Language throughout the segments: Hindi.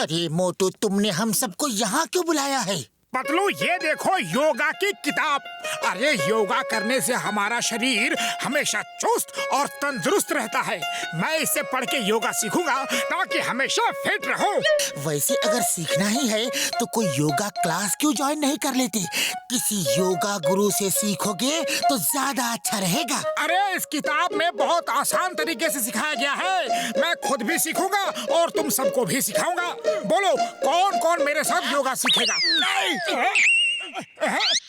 अरे मोटू, तुमने हम सबको यहाँ क्यों बुलाया है? पतलू, ये देखो योगा की किताब। अरे योगा करने से हमारा शरीर हमेशा चुस्त और तंदुरुस्त रहता है। मैं इसे पढ़ के योगा सीखूंगा ताकि हमेशा फिट रहूं। वैसे अगर सीखना ही है तो कोई योगा क्लास क्यों ज्वाइन नहीं कर लेते? किसी योगा गुरु से सीखोगे तो ज्यादा अच्छा रहेगा। अरे इस किताब में बहुत आसान तरीके से सिखाया गया है। मैं खुद भी सीखूंगा और तुम सबको भी सिखाऊंगा। बोलो, कौन कौन मेरे साथ योगा सीखेगा?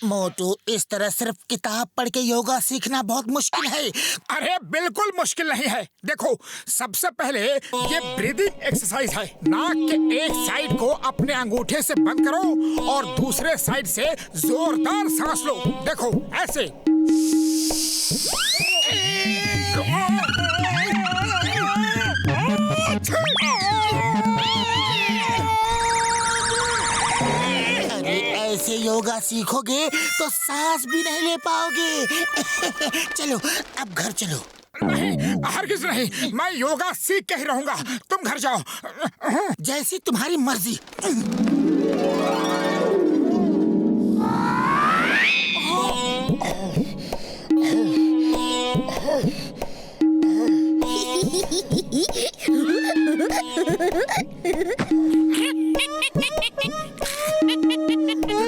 मोटू, इस तरह सिर्फ किताब पढ़ के योगा सीखना बहुत मुश्किल है। अरे बिल्कुल मुश्किल नहीं है। देखो, सबसे पहले ये ब्रीदिंग एक्सरसाइज है। नाक के एक साइड को अपने अंगूठे से बंद करो और दूसरे साइड से जोरदार सांस लो। देखो, ऐसे। ऐसे योगा सीखोगे तो सांस भी नहीं ले पाओगे। चलो, अब घर चलो। नहीं, हरगिज नहीं। मैं योगा सीख के ही रहूंगा। तुम घर जाओ। जैसी तुम्हारी मर्जी।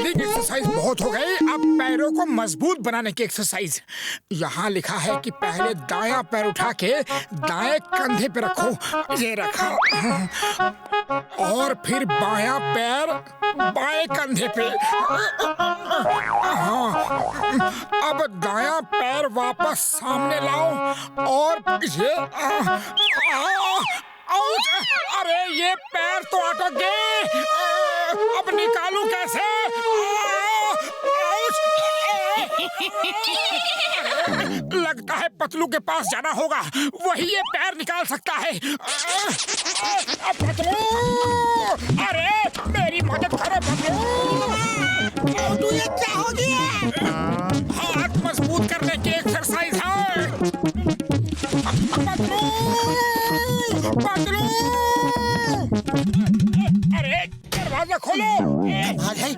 एक्सरसाइज बहुत हो गई। अब पैरों को मजबूत बनाने की एक्सरसाइज। यहाँ लिखा है कि पहले दायां पैर उठा के दाएं कंधे पे रखो। ये रखा। और फिर बायां पैर बाएं कंधे पे। हाँ। अब दायां पैर वापस सामने लाओ और ये अरे ये पैर तो अटक गए। अब निकालूं कैसे? लगता है पतलू के पास जाना होगा। वही ये पैर निकाल सकता है। पतलू, अरे मेरी मदद करो पतलू। ये क्या हो गया? हाथ मजबूत करने की एक्सरसाइज है। पतलू, पतलू, अरे दरवाजा खोलो। कमाल है,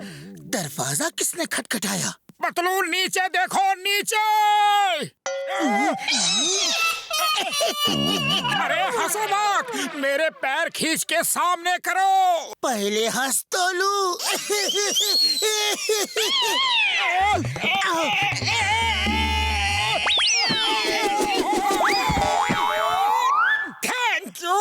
दरवाजा किसने खटखटाया? पतलू, नीचे देखो, नीचे। अरे हंसो मत, मेरे पैर खींच के सामने करो। पहले हंस तो लूं। Thank you.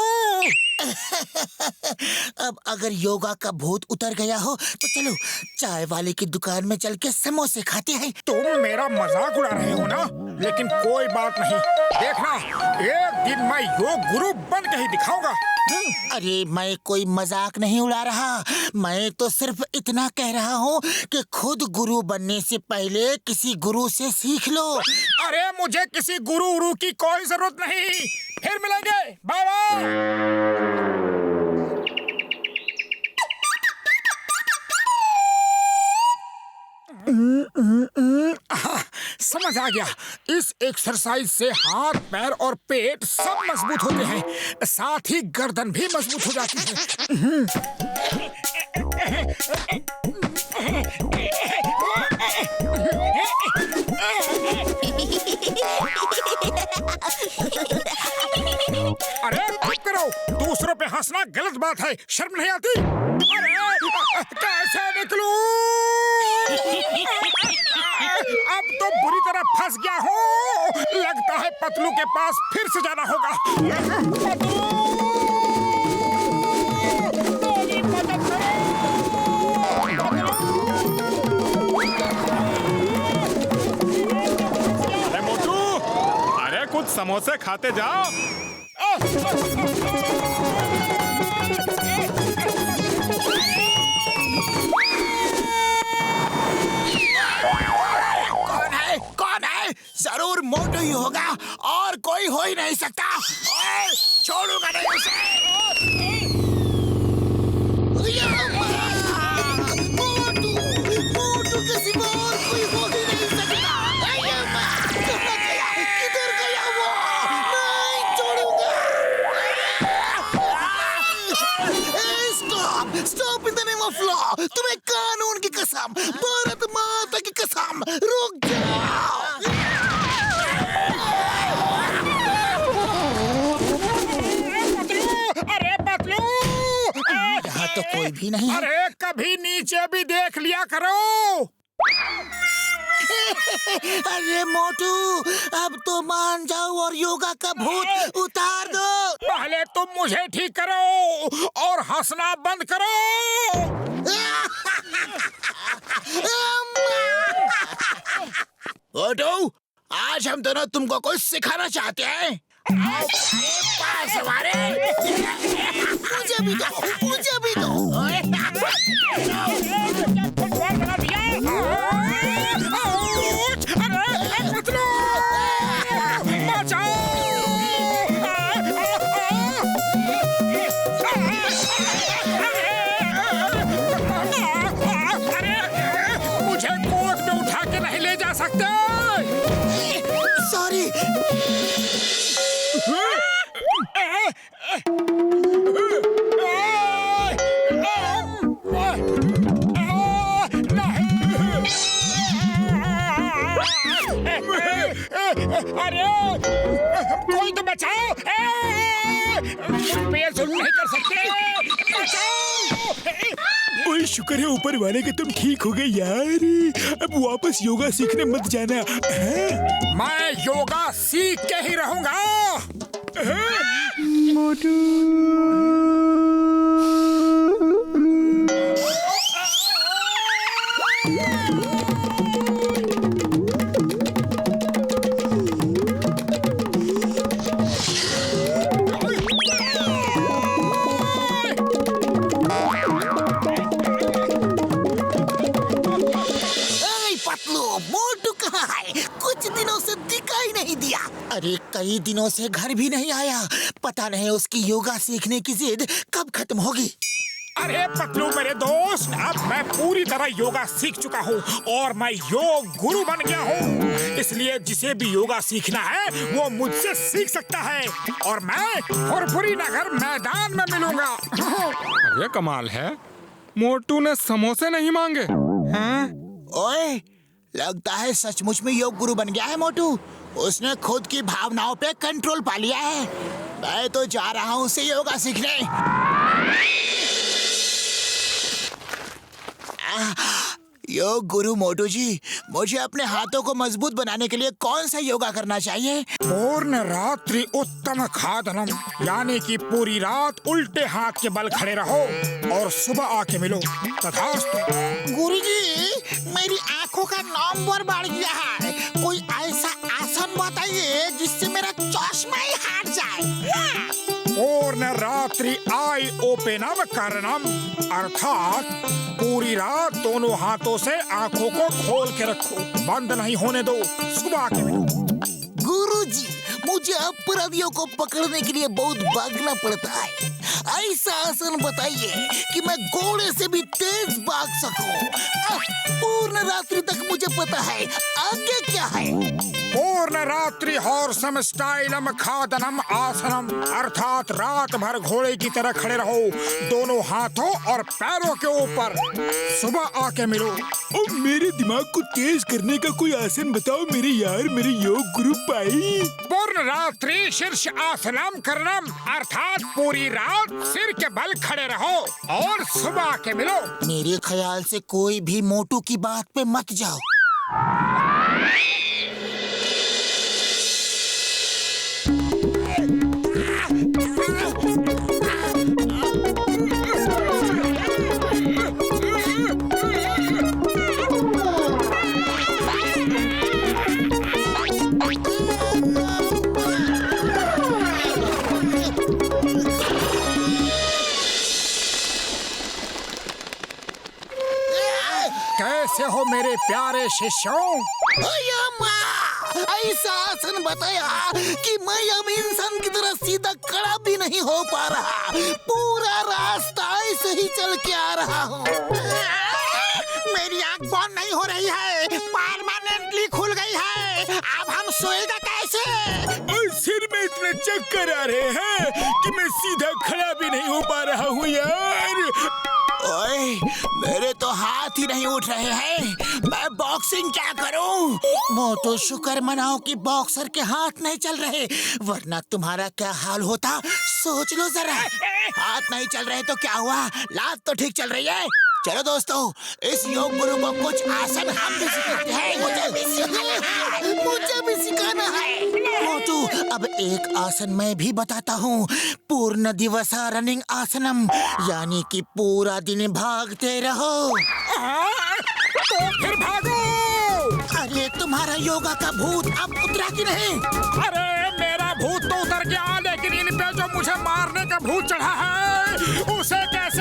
अब अगर योगा का भूत उतर गया हो तो चलो चाय वाले की दुकान में चल के समोसे खाते हैं। तुम मेरा मजाक उड़ा रहे हो ना? लेकिन कोई बात नहीं, देखना एक दिन मैं योग गुरु बन के ही दिखाऊंगा। अरे मैं कोई मजाक नहीं उड़ा रहा। मैं तो सिर्फ इतना कह रहा हूँ कि खुद गुरु बनने से पहले किसी गुरु से सीख लो। अरे मुझे किसी गुरु की कोई जरूरत नहीं। फिर मिलेंगे, बाय बाय। समझ आ गया। इस एक्सरसाइज से हाथ, पैर और पेट सब मजबूत होते हैं। साथ ही गर्दन भी मजबूत हो जाती है। अरे चुप करो, दूसरों पे हंसना गलत बात है। शर्म नहीं आती? अरे कैसे निकलूं? अब तो बुरी तरह फंस गया हूँ। लगता है पतलू के पास फिर से जाना होगा। पतलू, मेरी मदद करो। अरे मोटू, अरे कुछ समोसे खाते जाओ। कौन है? जरूर मोटू ही होगा और कोई हो ही नहीं सकता। ओए, छोड़ूंगा नहीं उसे। मोटू, मोटू के सिवा और कोई हो ही नहीं सकता। किधर गया वो? नहीं छोड़ूंगा। स्टॉप। तुम्हें कानून की कसम, भारत माता की कसम, रुक जाओ। अरे पतलू, यहाँ तो कोई भी नहीं है। अरे कभी नीचे भी देख लिया करो। अरे मोटू, अब तो मान जाओ और योगा का भूत उतार दो। पहले तुम मुझे ठीक करो और हंसना बंद करो। मोटू, आज हम दोनों तुमको कुछ सिखाना चाहते हैं। पास हमारे, मुझे भी दो, मुझे भी दो। मुझे गोद में उठा के नहीं ले जा सकते। सॉरी। अरे कोई तो बचाओ। मुझ पे जुल्म नहीं कर सकते। बचाओ। ओए शुक्र है ऊपर वाले के तुम ठीक हो गए यार। अब वापस योगा सीखने मत जाना। मैं योगा सीख के ही रहूंगा। मोटू मोटू कहाँ है? कुछ दिनों से दिखाई नहीं दिया। अरे कई दिनों से घर भी नहीं आया। पता नहीं उसकी योगा सीखने की जिद कब खत्म होगी। अरे पतलू मेरे दोस्त, अब मैं पूरी तरह योगा सीख चुका हूँ और मैं योग गुरु बन गया हूँ। इसलिए जिसे भी योगा सीखना है वो मुझसे सीख सकता है और मैं फुरफुरी नगर मैदान में मिलूंगा। ये कमाल है, मोटू ने समोसे नहीं मांगे हैं? ओए, लगता है सचमुच में योग गुरु बन गया है मोटू। उसने खुद की भावनाओं पे कंट्रोल पा लिया है। मैं तो जा रहा हूँ उसे योगा सीखने। योग गुरु मोटू जी, मुझे अपने हाथों को मजबूत बनाने के लिए कौन सा योगा करना चाहिए? पूर्ण रात्रि उत्तम खादनम, यानी कि पूरी रात उल्टे हाथ के बल खड़े रहो और सुबह आके मिलो। तथास्तु। गुरुजी, मेरी आंखों का नंबर बढ़ गया है। कोई ऐसा आसन बताइए जिससे मेरा चश्मा ही हट जाए। पूर्ण रात्रि आई ओपेनम करणम, अर्थात पूरी रात दोनों हाथों से आंखों को खोल के रखो, बंद नहीं होने दो, सुबह के मिलो। गुरुजी, मुझे अपराधियों को पकड़ने के लिए बहुत भागना पड़ता है। ऐसा आसन बताइए कि मैं घोड़े से भी तेज भाग सकूं। पूर्ण रात्रि तक मुझे पता है, आगे क्या है? पूर्ण रात्रि हॉर्सम स्टाइलम खादनम आसनम, अर्थात रात भर घोड़े की तरह खड़े रहो, दोनों हाथों और पैरों के ऊपर, सुबह आके मिलो। और मेरे दिमाग को तेज करने का कोई आसन बताओ मेरे यार, मेरे योग गुरु भाई। पूर्ण रात्रि शीर्ष आसनम करणम, अर्थात पूरी रात सिर के बल खड़े रहो और सुबह के मिलो। मेरे ख्याल से कोई भी मोटू की बात पे मत जाओ। कैसे हो मेरे प्यारे शिष्यों? ऐसा आसन बताया कि मैं अब इंसान की तरह सीधा खड़ा भी नहीं हो पा रहा। पूरा रास्ता ऐसे ही चल के आ रहा हूँ। मेरी आँख बंद नहीं हो रही है, परमानेंटली खुल गई है। अब हम सोएगा कैसे? और सिर में इतने चक्कर आ रहे हैं कि मैं सीधा खड़ा भी नहीं हो पा रहा हूँ यार। ओए, मेरे तो हाथ ही नहीं उठ रहे हैं। मैं बॉक्सिंग क्या करूं? मोटू शुक्र मनाओ कि बॉक्सर के हाथ नहीं चल रहे, वरना तुम्हारा क्या हाल होता सोच लो जरा। हाथ नहीं चल रहे तो क्या हुआ, लात तो ठीक चल रही है। चलो दोस्तों, इस योग गुरु को कुछ आसन हम भी सिखाते हैं। मुझे भी सिखाना है। मोटू, अब एक आसन मैं भी बताता हूँ। पूर्ण दिवसा रनिंग आसनम, यानी कि पूरा दिन भागते रहो। तो फिर भागो। अरे तुम्हारा योगा का भूत अब उतरा कि नहीं? अरे मेरा भूत तो उतर गया, लेकिन इन पे जो मुझे मारने का भूत चढ़ा है उसे कैसे